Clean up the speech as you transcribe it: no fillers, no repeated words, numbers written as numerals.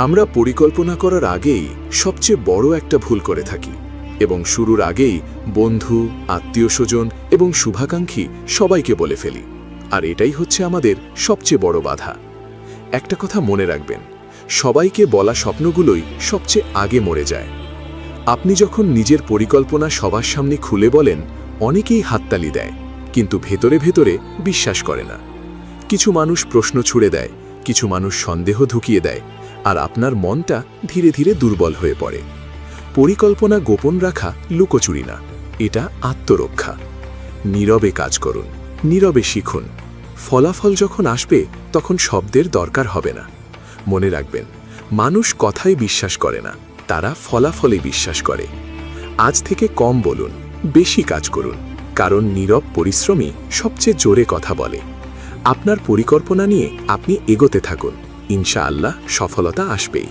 আমরা পরিকল্পনা করার আগেই সবচেয়ে বড় একটা ভুল করে থাকি এবং শুরুর আগেই বন্ধু, আত্মীয়স্বজন এবং শুভাকাঙ্ক্ষী সবাইকে বলে ফেলি। আর এটাই হচ্ছে আমাদের সবচেয়ে বড় বাধা। একটা কথা মনে রাখবেন, সবাইকে বলা স্বপ্নগুলোই সবচেয়ে আগে মরে যায়। আপনি যখন নিজের পরিকল্পনা সবার সামনে খুলে বলেন, অনেকেই হাততালি দেয়, কিন্তু ভেতরে ভেতরে বিশ্বাস করে না। কিছু মানুষ প্রশ্ন ছুড়ে দেয়, কিছু মানুষ সন্দেহ ঢুকিয়ে দেয়, আর আপনার মনটা ধীরে ধীরে দুর্বল হয়ে পড়ে। পরিকল্পনা গোপন রাখা লুকোচুরি না, এটা আত্মরক্ষা। নীরবে কাজ করুন, নীরবে শিখুন। ফলাফল যখন আসবে তখন শব্দের দরকার হবে না। মনে রাখবেন, মানুষ কথায় বিশ্বাস করে না, তারা ফলাফলে বিশ্বাস করে। আজ থেকে কম বলুন, বেশি কাজ করুন, কারণ নীরব পরিশ্রমী সবচেয়ে জোরে কথা বলে। আপনার পরিকল্পনা নিয়ে আপনি এগোতে থাকুন, ইনশাআল্লাহ সফলতা আসবেই।